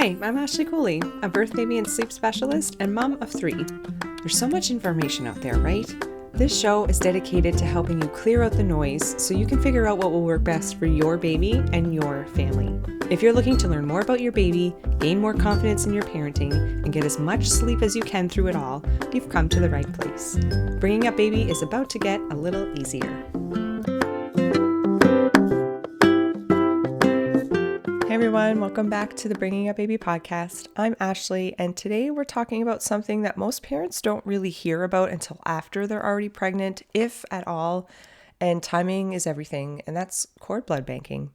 Hi, I'm Ashley Cooley, a birth, baby, and sleep specialist and mom of 3. There's so much information out there, right? This show is dedicated to helping you clear out the noise so you can figure out what will work best for your baby and your family. If you're looking to learn more about your baby, gain more confidence in your parenting, and get as much sleep as you can through it all, you've come to the right place. Bringing Up Baby is about to get a little easier. Hey everyone, welcome back to the Bringing Up Baby podcast. I'm Ashley, and today we're talking about something that most parents don't really hear about until after they're already pregnant, if at all, and timing is everything, and that's cord blood banking.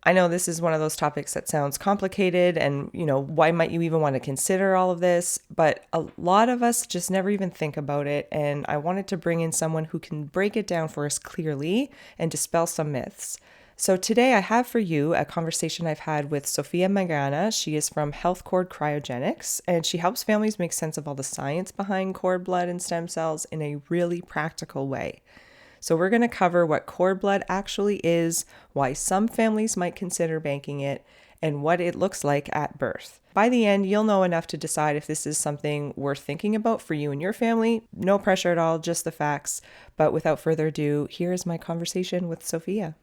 I know this is one of those topics that sounds complicated and, why might you even want to consider all of this? But a lot of us just never even think about it, and I wanted to bring in someone who can break it down for us clearly and dispel some myths. So today I have for you a conversation I've had with Sofia Magana. She is from Healthcord Cryogenics, and she helps families make sense of all the science behind cord blood and stem cells in a really practical way. So we're going to cover what cord blood actually is, why some families might consider banking it, and what it looks like at birth. By the end, you'll know enough to decide if this is something worth thinking about for you and your family. No pressure at all, just the facts. But without further ado, here is my conversation with Sofia.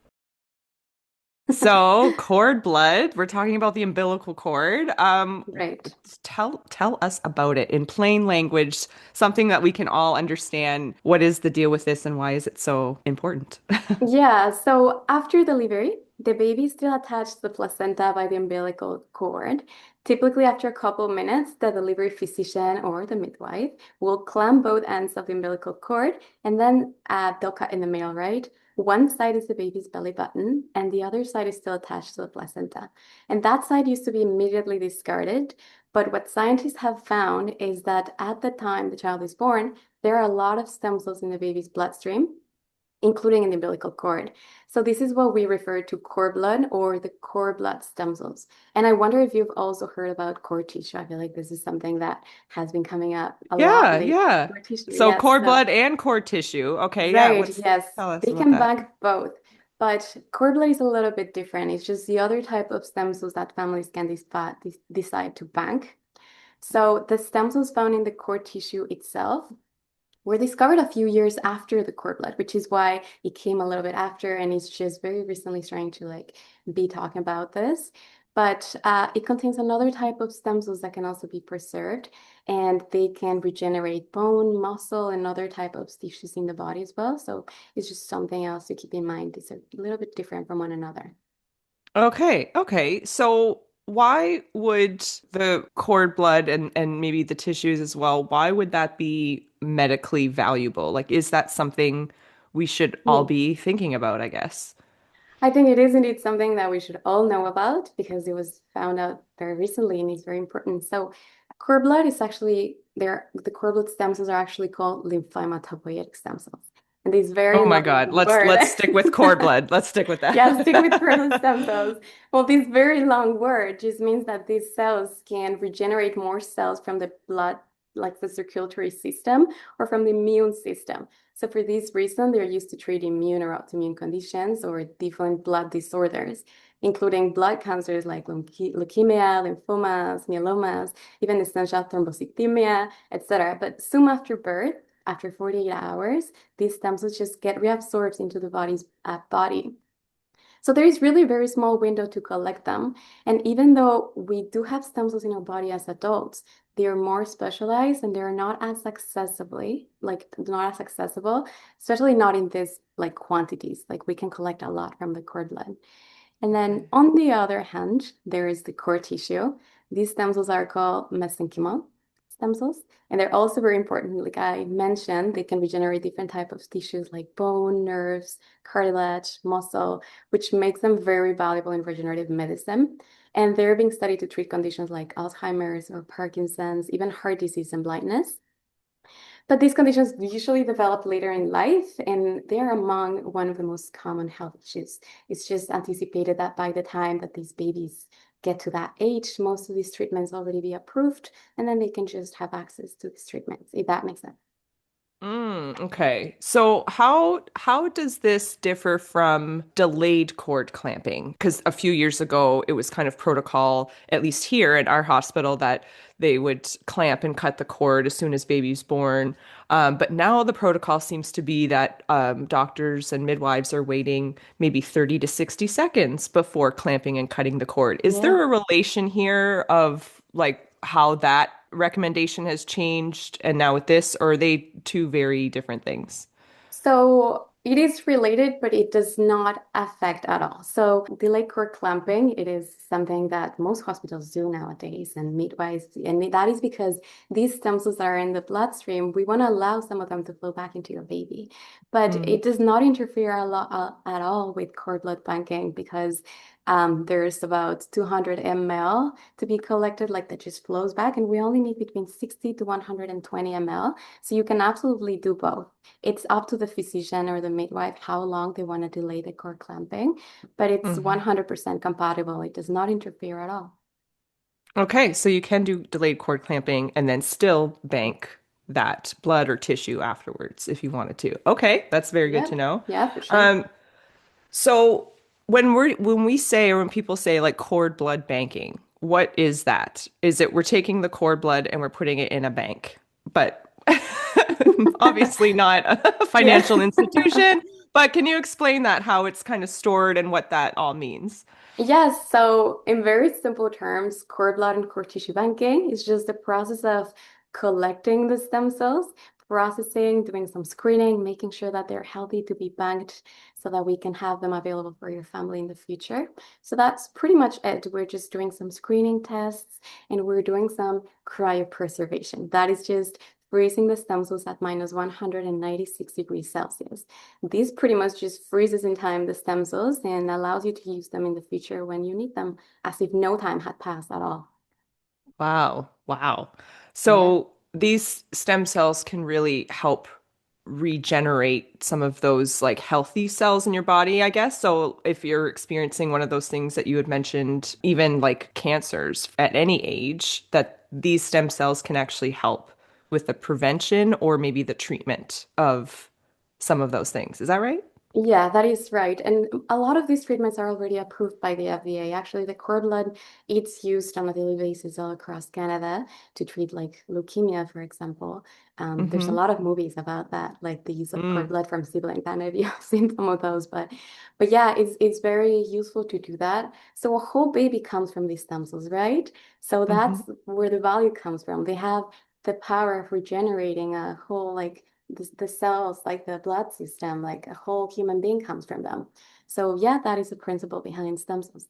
So, cord blood, we're talking about the umbilical cord. Right. Tell us about it in plain language, something that we can all understand. What is the deal with this and why is it so important? Yeah, so after delivery, the baby is still attached to the placenta by the umbilical cord. Typically, after a couple minutes, the delivery physician or the midwife will clamp both ends of the umbilical cord and then they'll cut in the middle, right? One side is the baby's belly button and the other side is still attached to the placenta. And that side used to be immediately discarded. But what scientists have found is that at the time the child is born, there are a lot of stem cells in the baby's bloodstream, including in the umbilical cord. So this is what we refer to cord blood or the cord blood stem cells. And I wonder if you've also heard about cord tissue. I feel like this is something that has been coming up a lot Yeah, lately. yeah. Cord tissue, So yes. cord So, blood and cord tissue. Okay, yeah. right, yes. Tell us They about can that. bank both. But cord blood is a little bit different. It's just the other type of stem cells that families can decide to bank. So the stem cells found in the cord tissue itself were discovered a few years after the cord blood, which is why it came a little bit after, and it's just very recently starting to be talking about this. But it contains another type of stem cells that can also be preserved, and they can regenerate bone, muscle, and other type of tissues in the body as well. So it's just something else to keep in mind. It's a little bit different from one another. Okay. So why would the cord blood and maybe the tissues as well, why would that be medically valuable? Like, is that something we should all Hmm. be thinking about, I guess? I think it is indeed something that we should all know about because it was found out very recently and it's very important. So, cord blood is actually there. The cord blood stem cells are actually called lymphomatopoietic stem cells, and this very Oh my long God. Let's word. stick with cord blood. Let's stick with that. Yeah, stick with cord blood stem cells. Well, this very long word just means that these cells can regenerate more cells from the blood, like the circulatory system, or from the immune system. So for this reason, they're used to treat immune or autoimmune conditions or different blood disorders, including blood cancers like leukemia, lymphomas, myeloma, even essential thrombocythemia, etc. But soon after birth, after 48 hours, these stem cells just get reabsorbed into the body's body. So there is really a very small window to collect them. And even though we do have stem cells in our body as adults, they are more specialized and they're not as accessible, especially not in this quantities. Like we can collect a lot from the cord blood. And then on the other hand, there is the cord tissue. These stem cells are called mesenchymal stem cells, and they're also very important. Like I mentioned, they can regenerate different type of tissues like bone, nerves, cartilage, muscle, which makes them very valuable in regenerative medicine. And they're being studied to treat conditions like Alzheimer's or Parkinson's, even heart disease and blindness. But these conditions usually develop later in life, and they're among one of the most common health issues. It's just anticipated that by the time that these babies get to that age, most of these treatments already be approved, and then they can just have access to these treatments, if that makes sense. Okay. So how does this differ from delayed cord clamping? Because a few years ago it was kind of protocol, at least here at our hospital, that they would clamp and cut the cord as soon as baby's born. But now the protocol seems to be that doctors and midwives are waiting maybe 30 to 60 seconds before clamping and cutting the cord. Is Yeah. there a relation here of like how that recommendation has changed and now with this, or are they two very different things? So it is related, but it does not affect at all. So delayed cord clamping, it is something that most hospitals do nowadays and midwives, and that is because these stem cells that are in the bloodstream, we want to allow some of them to flow back into your baby. But Mm, it does not interfere a lot at all with cord blood banking because there's about 200 ml to be collected, like that just flows back, and we only need between 60 to 120 ml. So you can absolutely do both. It's up to the physician or the midwife how long they want to delay the cord clamping, but it's mhm. 100% compatible. It does not interfere at all. Okay, so you can do delayed cord clamping and then still bank that blood or tissue afterwards if you wanted to. Okay, that's very good Yeah, to know. yeah, for sure. Um, so when we say or when people say like cord blood banking, what is that? Is it we're taking the cord blood and we're putting it in a bank? But obviously not a Yeah. financial institution. But can you explain that, how it's kind of stored and what that all means? Yes, so in very simple terms, cord blood and cord tissue banking is just the process of collecting the stem cells, processing, doing some screening, making sure that they're healthy to be banked so that we can have them available for your family in the future. So that's pretty much it. We're just doing some screening tests and we're doing some cryopreservation. That is just freezing the stem cells at minus 196 degrees Celsius. This pretty much just freezes in time the stem cells and allows you to use them in the future when you need them, as if no time had passed at all. Wow. Wow. Yeah. So these stem cells can really help regenerate some of those like healthy cells in your body, I guess. So if you're experiencing one of those things that you had mentioned, even like cancers at any age, that these stem cells can actually help with the prevention or maybe the treatment of some of those things. Is that right? Yeah, that is right. And a lot of these treatments are already approved by the FDA. Actually, the cord blood, it's used on a daily basis all across Canada to treat like leukemia, for example. There's a Mm-hmm. lot of movies about that, like the use of cord Mm. blood from siblings. I don't know if you've seen some of those, but yeah, it's very useful to do that. So a whole baby comes from these stem cells, right? So Mm-hmm. that's where the value comes from. They have the power of regenerating a whole like the cells, like the blood system, like a whole human being comes from them. So yeah, that is the principle behind stem cells.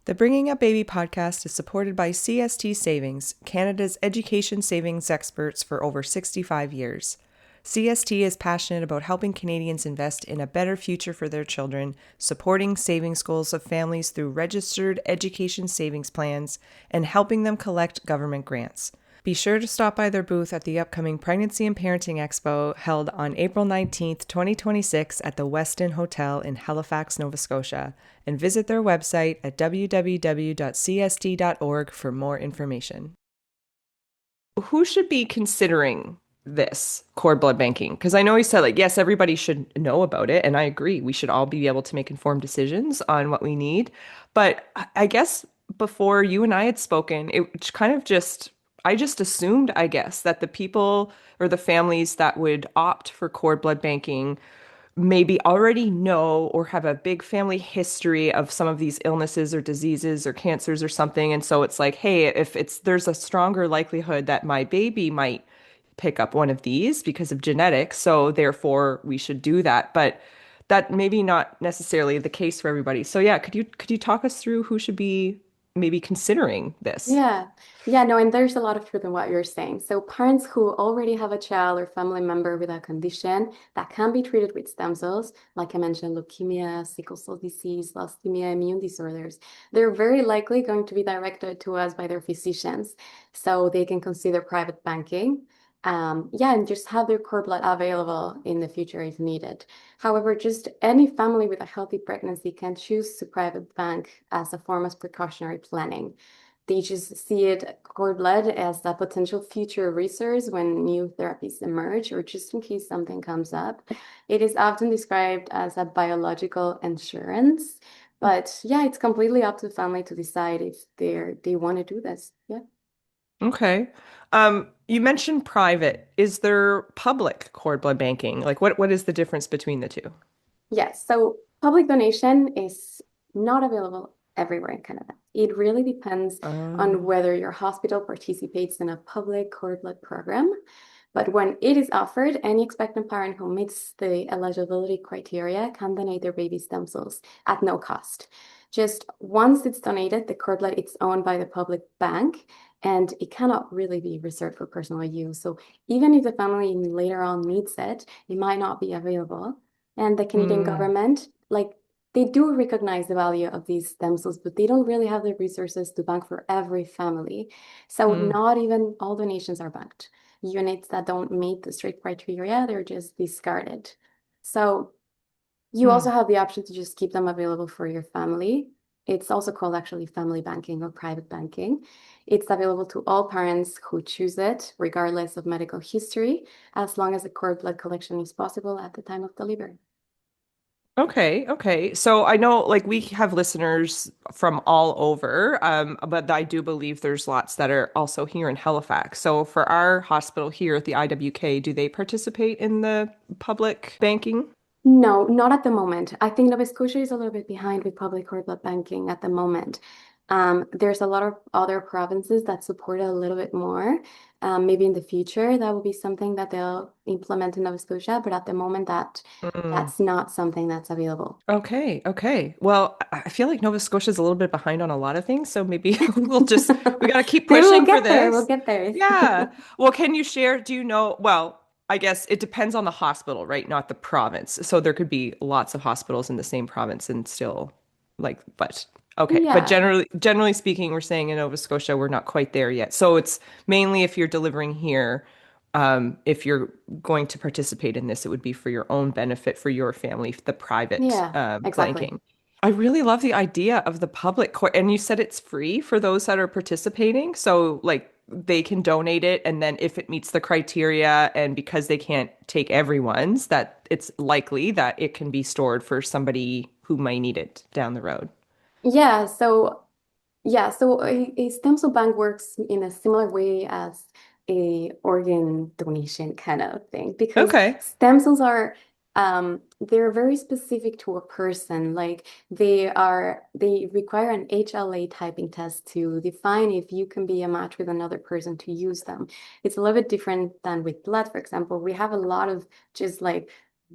The Bringing Up Baby podcast is supported by CST Savings, Canada's education savings experts for over 65 years. CST is passionate about helping Canadians invest in a better future for their children, supporting savings goals of families through registered education savings plans, and helping them collect government grants. Be sure to stop by their booth at the upcoming Pregnancy and Parenting Expo held on April 19th, 2026 at the Westin Hotel in Halifax, Nova Scotia, and visit their website at www.cst.org for more information. Who should be considering this cord blood banking? Because I know you said, like, yes, everybody should know about it. And I agree. We should all be able to make informed decisions on what we need. But I guess before you and I had spoken, it kind of just, I just assumed, I guess, that the people or the families that would opt for cord blood banking maybe already know or have a big family history of some of these illnesses or diseases or cancers or something. And so it's like, hey, if it's there's a stronger likelihood that my baby might pick up one of these because of genetics, so therefore we should do that. But that maybe not necessarily the case for everybody. So yeah, could you talk us through who should be maybe considering this? Yeah. Yeah, no, and there's a lot of truth in what you're saying. So parents who already have a child or family member with a condition that can be treated with stem cells, like I mentioned, leukemia, sickle cell disease, leukemia, immune disorders, they're very likely going to be directed to us by their physicians. So they can consider private banking. Yeah, and just have their cord blood available in the future if needed. However, just any family with a healthy pregnancy can choose to private bank as a form of precautionary planning. They just see it, cord blood, as a potential future resource when new therapies emerge or just in case something comes up. It is often described as a biological insurance, but yeah, it's completely up to the family to decide if they want to do this. Yeah. Okay. You mentioned private. Is there public cord blood banking? Like what is the difference between the two? Yes, so public donation is not available everywhere in Canada. It really depends on Oh. whether your hospital participates in a public cord blood program. But when it is offered, any expectant parent who meets the eligibility criteria can donate their baby stem cells at no cost. Just once it's donated, the cord blood is owned by the public bank and it cannot really be reserved for personal use. So even if the family later on needs it, it might not be available. And the Canadian Mm, government, like they do recognize the value of these stem cells, but they don't really have the resources to bank for every family. So mm, not even all donations are banked. Units that don't meet the strict criteria, they're just discarded. So you also mm. have the option to just keep them available for your family. It's also called actually family banking or private banking. It's available to all parents who choose it, regardless of medical history, as long as the cord blood collection is possible at the time of delivery. Okay, okay. So I know like we have listeners from all over, but I do believe there's lots that are also here in Halifax. So for our hospital here at the IWK, do they participate in the public banking? No, not at the moment. I think Nova Scotia is a little bit behind with public cord blood banking at the moment. There's a lot of other provinces that support it a little bit more. Maybe in the future, that will be something that they'll implement in Nova Scotia, but at the moment, Mm. that's not something that's available. Okay, okay. Well, I feel like Nova Scotia's a little bit behind on a lot of things, so maybe we got to keep Maybe we'll pushing for get there. We'll this. get there. Yeah. Well, can you share, do you know, well, I guess it depends on the hospital, right? Not the province. So there could be lots of hospitals in the same province and still like, but okay. But Yeah. generally speaking, we're saying in Nova Scotia, we're not quite there yet. So it's mainly if you're delivering here, if you're going to participate in this, it would be for your own benefit, for your family, the private Yeah, exactly. blanking. I really love the idea of the public court. And you said it's free for those that are participating. So, like, they can donate it. And then, if it meets the criteria, and because they can't take everyone's, that it's likely that it can be stored for somebody who might need it down the road. Yeah, so a stem cell bank works in a similar way as a organ donation kind of thing because Okay. stem cells are they're very specific to a person. Like they require an HLA typing test to define if you can be a match with another person to use them. It's a little bit different than with blood, for example. We have a lot of just like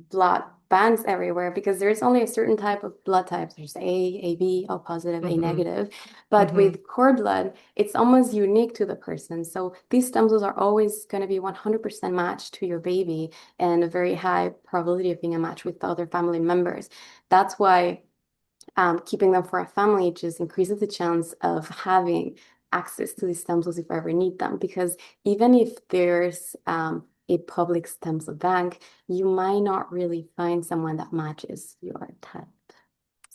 blood banks everywhere because there's only a certain type of blood types. There's A, AB, O positive, A Hmm. negative. But Hmm. with cord blood, it's almost unique to the person. So these stem cells are always going to be 100% matched to your baby and a very high probability of being a match with other family members. That's why keeping them for a family just increases the chance of having access to these stem cells if I ever need them. Because even if there's a public stem cell bank, you might not really find someone that matches your type.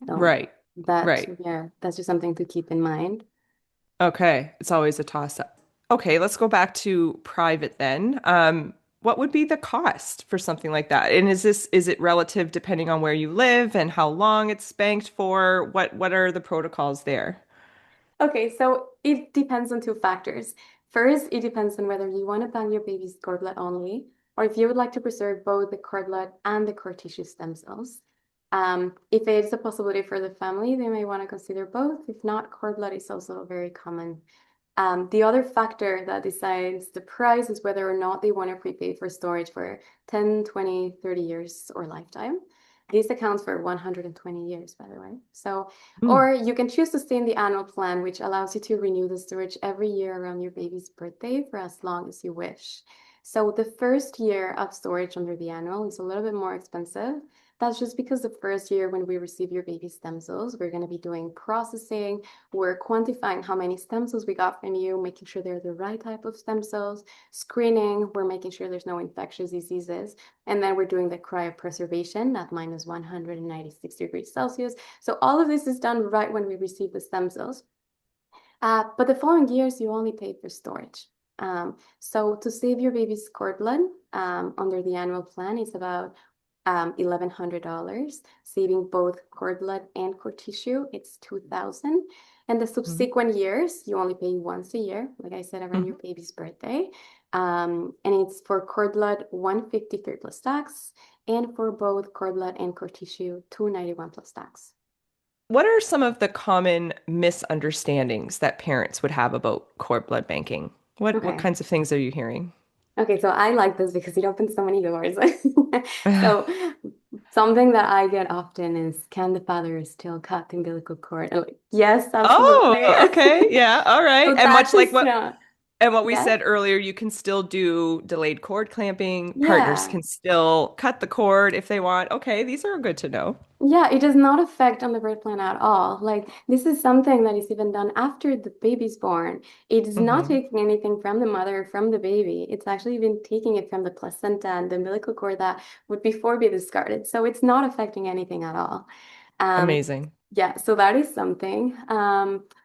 So Right. Right. yeah, that's just something to keep in mind. Okay. It's always a toss up. Okay, let's go back to private then. What would be the cost for something like that? And is it relative depending on where you live and how long it's banked for? What are the protocols there? Okay, so it depends on two factors. First, it depends on whether you want to bank your baby's cord blood only, or if you would like to preserve both the cord blood and the cord tissue stem cells. If it's a possibility for the family, they may want to consider both. If not, cord blood is also very common. The other factor that decides the price is whether or not they want to prepay for storage for 10, 20, 30 years or lifetime. This accounts for 120 years, by the way. So, Hmm. or you can choose to stay in the annual plan, which allows you to renew the storage every year around your baby's birthday for as long as you wish. So the first year of storage under the annual is a little bit more expensive. That's just because the first year when we receive your baby stem cells, we're going to be doing processing, we're quantifying how many stem cells we got from you, making sure they're the right type of stem cells, screening, we're making sure there's no infectious diseases, and then we're doing the cryopreservation at minus 196 degrees Celsius. So all of this is done right when we receive the stem cells. But the following years, you only pay for storage. So to save your baby's cord blood, under the annual plan, is about $1,100. Saving both cord blood and cord tissue, it's 2,000. And the Mhm. subsequent years, you only pay once a year, like I said, around your Mhm. baby's birthday. And it's for cord blood, 153 plus tax, and for both cord blood and cord tissue, 291 plus tax. What are some of the common misunderstandings that parents would have about cord blood banking? What Okay. kinds of things are you hearing? Okay, so I like this because it opens so many doors. So something that I get often is, can the father still cut the umbilical cord? I'm like, yes, absolutely. Oh, okay. Yeah. All right. So And that much like just what we yes, said earlier, you can still do delayed cord clamping. Partners yeah. can still cut the cord if they want. Okay, these are good to know. Yeah, it does not affect on the birth plan at all. Like this is something that is even done after the baby's born. It is not Hmm. taking anything from the mother, from the baby. It's actually even taking it from the placenta and the umbilical cord that would before be discarded. So it's not affecting anything at all. Um, Amazing. yeah, so that is something.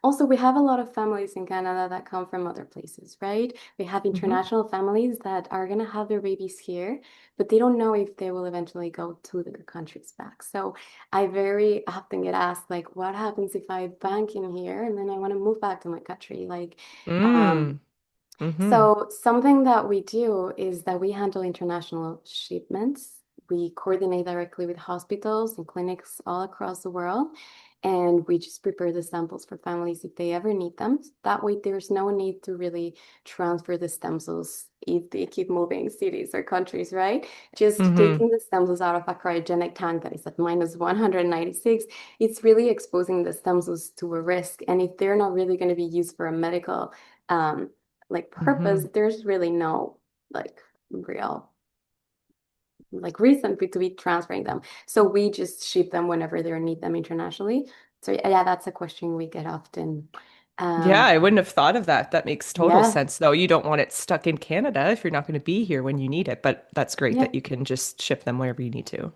Also, we have a lot of families in Canada that come from other places, right? We have Hmm. international families that are going to have their babies here, but they don't know if they will eventually go to their countries back. So I very often get asked, like, what happens if I bank in here and then I want to move back to my country? Um, Mm. Hmm. so something that we do is that we handle international shipments. We coordinate directly with hospitals and clinics all across the world, and we just prepare the samples for families if they ever need them. That way, there's no need to really transfer the stem cells if they keep moving cities or countries, right? Just Hmm. taking the stem cells out of a cryogenic tank that is at minus 196, it's really exposing the stem cells to a risk. And if they're not really going to be used for a medical um, like purpose, Hmm. there's really no like real like reason to be transferring them. So we just ship them whenever they need them internationally. So yeah, that's a question we get often. Yeah, Um, I wouldn't have thought of that. That makes total yeah, sense, though. You don't want it stuck in Canada if you're not going to be here when you need it, but that's great yeah, that you can just ship them wherever you need to.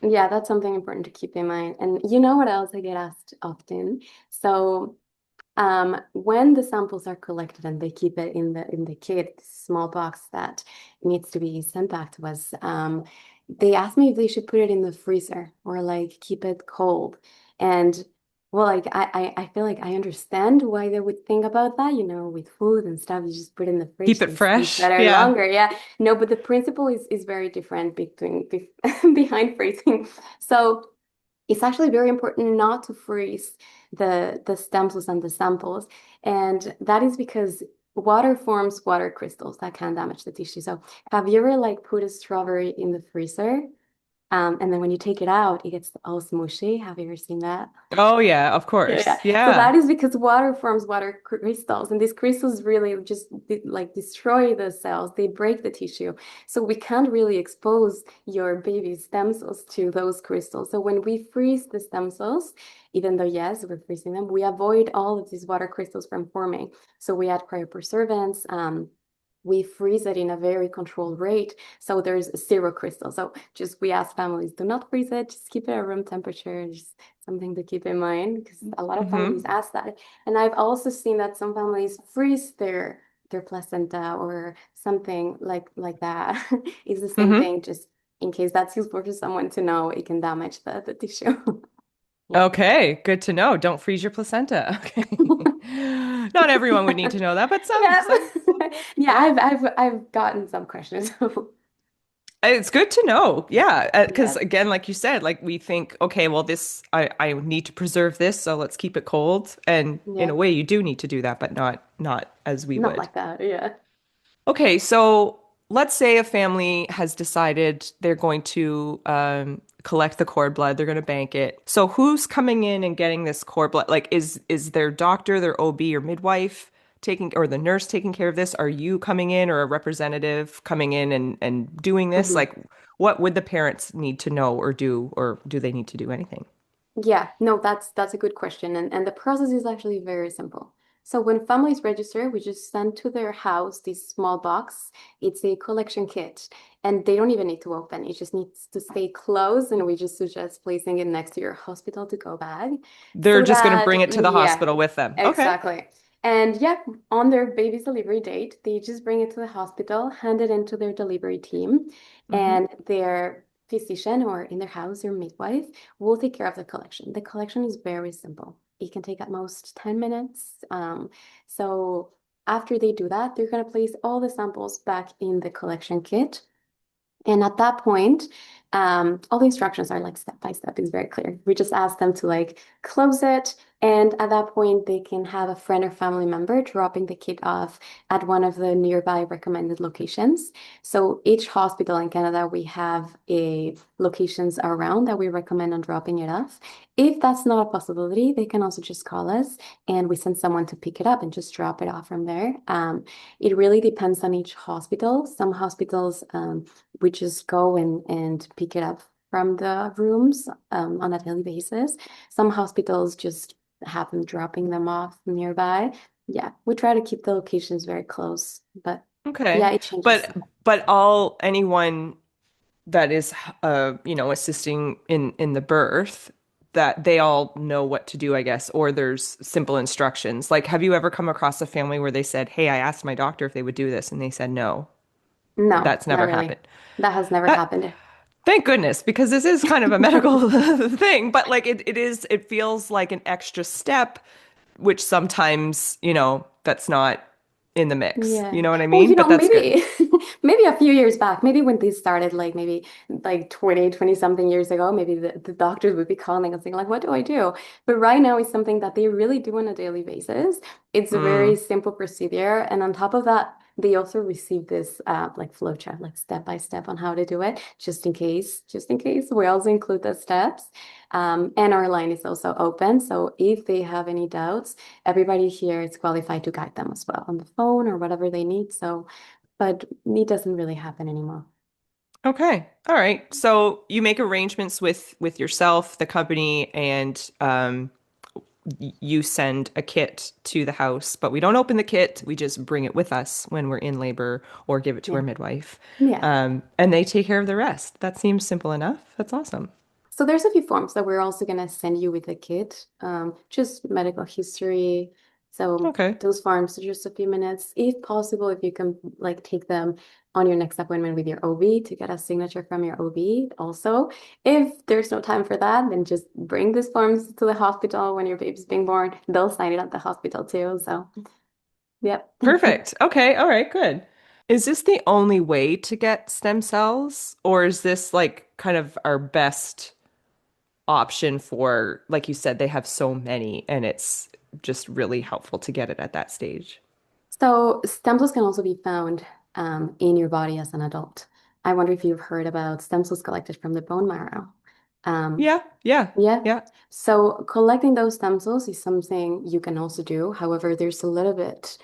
yeah, that's something important to keep in mind. And you know what else I get asked often? So when the samples are collected and they keep it in the kit, small box that needs to be sent back to us, they ask me if they should put it in the freezer or like keep it cold. And well, like I feel like I understand why they would think about that, with food and stuff. You just put it in the fridge Keep so it it stays fresh. better Yeah. longer. Yeah. No, but the principle is very different behind freezing. So it's actually very important not to freeze the stem cells and the samples. And that is because water forms water crystals that can damage the tissue. So have you ever like put a strawberry in the freezer? And then when you take it out, it gets all smushy. Have you ever seen that? Oh, yeah, of Yeah, yeah. course. So Yeah. that is because water forms water crystals, and these crystals really just like destroy the cells. They break the tissue. So we can't really expose your baby's stem cells to those crystals. So when we freeze the stem cells, even though yes, we're freezing them, we avoid all of these water crystals from forming. So we add cryopreservants. We freeze it in a very controlled rate. So there's zero crystal. So just we ask families, do not freeze it, just keep it at room temperature. Just something to keep in mind because a lot of families Hmm. ask that. And I've also seen that some families freeze their placenta or something like that. It's the same Hmm. thing, just in case that's useful for someone to know, it can damage the tissue. Yeah. Okay, good to know. Don't freeze your placenta. Okay. Not everyone would need to know that, but Yeah. some would. Yeah, Yeah. I've gotten some questions. It's good to know. Yeah, because Yeah. again, like you said, like we think, okay, well, this I need to preserve this, so let's keep it cold. And in Yeah. a way, you do need to do that, but not as we Not would. like that. Yeah. Okay, so let's say a family has decided they're going to collect the cord blood, they're going to bank it. So who's coming in and getting this cord blood? Like, is their doctor, their OB or midwife taking, or the nurse taking care of this? Are you coming in, or a representative coming in and doing this? Mhm. Like, what would the parents need to know or do, or do they need to do anything? Yeah, no, that's a good question. And the process is actually very simple. So when families register, we just send to their house this small box. It's a collection kit, and they don't even need to open. It just needs to stay closed, and we just suggest placing it next to your hospital to go bag They're so just going to that, bring it to the yeah, hospital with them. Okay. exactly. And yeah, on their baby's delivery date, they just bring it to the hospital, hand it into their delivery team, Hmm. and their physician or in their house, their midwife will take care of the collection. The collection is very simple. It can take at most 10 minutes. So after they do that, they're going to place all the samples back in the collection kit. And at that point, all the instructions are like step by step. It's very clear. We just ask them to like close it. And at that point, they can have a friend or family member dropping the kit off at one of the nearby recommended locations. So each hospital in Canada, we have a locations around that we recommend on dropping it off. If that's not a possibility, they can also just call us and we send someone to pick it up and just drop it off from there. It really depends on each hospital. Some hospitals, we just go and pick it up from the rooms on a daily basis. Some hospitals just have them dropping them off nearby. Yeah, we try to keep the locations very close, but yeah, Okay. it changes. But all anyone that is assisting in the birth, that they all know what to do, I guess, or there's simple instructions. Like, have you ever come across a family where they said, "Hey, I asked my doctor if they would do this," and they said no? No, That's not never really. happened. That has never That happened. Thank goodness, because this is kind of a medical thing, but like it feels like an extra step, which sometimes, that's not in the mix. Yeah. You know what I Well, mean? But that's good. maybe maybe a few years back, maybe when this started, like maybe like 20 something years ago, maybe the doctors would be calling and saying, like, what do I do? But right now it's something that they really do on a daily basis. It's a very Mm. simple procedure. And on top of that, they also receive this like flow chart, like step by step on how to do it, just in case. We also include the steps. And our line is also open. So if they have any doubts, everybody here is qualified to guide them as well on the phone or whatever they need. So, but it doesn't really happen anymore. Okay. All right. So you make arrangements with yourself, the company, and you send a kit to the house, but we don't open the kit. We just bring it with us when we're in labor or give it to our Yeah. midwife. Yeah. And they take care of the rest. That seems simple enough. That's awesome. So there's a few forms that we're also going to send you with the kit, just medical history. So Okay. those forms are just a few minutes. If possible, if you can like take them on your next appointment with your OB to get a signature from your OB also. If there's no time for that, then just bring these forms to the hospital when your baby's being born. They'll sign it at the hospital too. So, yep. Perfect. Okay. All right. Good. Is this the only way to get stem cells, or is this like kind of our best option for, like you said, they have so many and it's just really helpful to get it at that stage? So stem cells can also be found in your body as an adult. I wonder if you've heard about stem cells collected from the bone marrow. Um, Yeah. Yeah. yeah. Yeah. So collecting those stem cells is something you can also do. However, there's a little bit,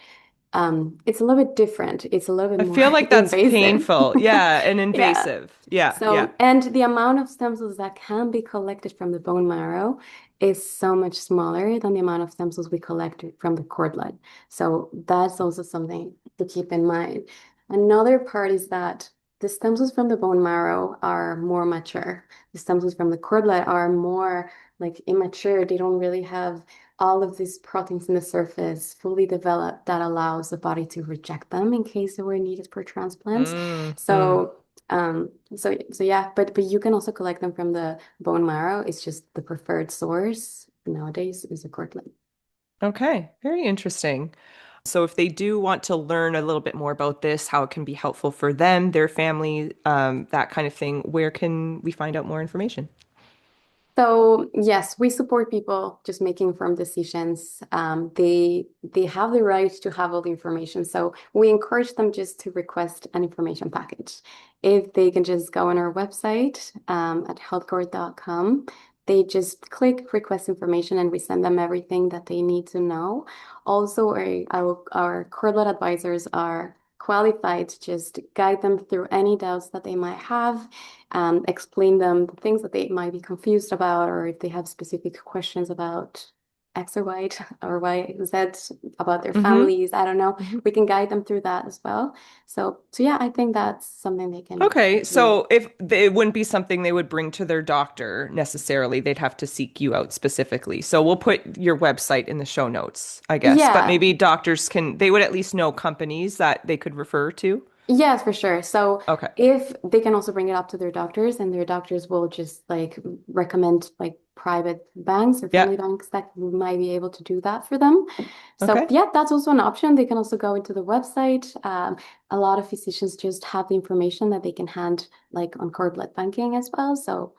it's a little bit different. It's a little bit I more feel like that's invasive. painful. Yeah, and Yeah. invasive. Yeah. Yeah. So, and the amount of stem cells that can be collected from the bone marrow is so much smaller than the amount of stem cells we collect from the cord blood. So that's also something to keep in mind. Another part is that the stem cells from the bone marrow are more mature. The stem cells from the cord blood are more like immature. They don't really have all of these proteins in the surface fully developed that allows the body to reject them in case they were needed for transplants. Mm, mm. So so yeah, but you can also collect them from the bone marrow. It's just the preferred source nowadays is a cord blood. Okay. Very interesting. So if they do want to learn a little bit more about this, how it can be helpful for them, their family, that kind of thing, where can we find out more information? So yes, we support people just making firm decisions. They have the right to have all the information. So we encourage them just to request an information package. If they can just go on our website at healthcord.com, they just click request information and we send them everything that they need to know. Also, our cord blood advisors are qualified to just guide them through any doubts that they might have, explain them the things that they might be confused about, or if they have specific questions about. X or Y or Y Z about their Mm-hmm. families. I don't know. Mm-hmm. We can guide them through that as well. So yeah, I think that's something they can Okay, do. so if it wouldn't be something they would bring to their doctor necessarily, they'd have to seek you out specifically. So we'll put your website in the show notes, I guess. But Yeah, maybe doctors can, they would at least know companies that they could refer to. yes, for sure. So Okay. if they can also bring it up to their doctors, and their doctors will just like recommend like private banks or Yeah. family banks that might be able to do that for them. So Okay. yeah, that's also an option. They can also go into the website. A lot of physicians just have the information that they can hand like on cord blood banking as well. So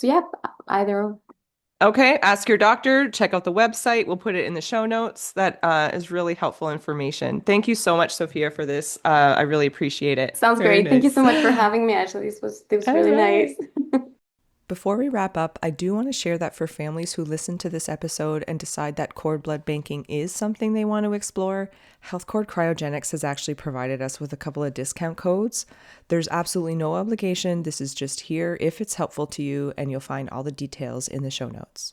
yeah, either. Okay. Ask your doctor, check out the website. We'll put it in the show notes. That is really helpful information. Thank you so much, Sophia, for this. I really appreciate it. Sounds Very great. Thank you nice. so much for having me, Ashley. This was All really nice. right. Before we wrap up, I do want to share that for families who listen to this episode and decide that cord blood banking is something they want to explore, Healthcord Cryogenics has actually provided us with a couple of discount codes. There's absolutely no obligation. This is just here if it's helpful to you, and you'll find all the details in the show notes.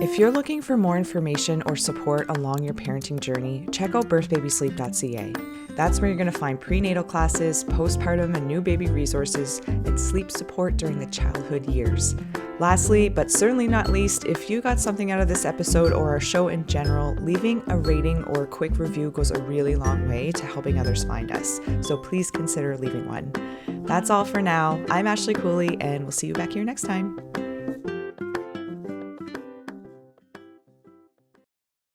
If you're looking for more information or support along your parenting journey, check out birthbabysleep.ca. That's where you're going to find prenatal classes, postpartum and new baby resources, and sleep support during the childhood years. Lastly, but certainly not least, if you got something out of this episode or our show in general, leaving a rating or a quick review goes a really long way to helping others find us. So please consider leaving one. That's all for now. I'm Ashley Cooley, and we'll see you back here next time.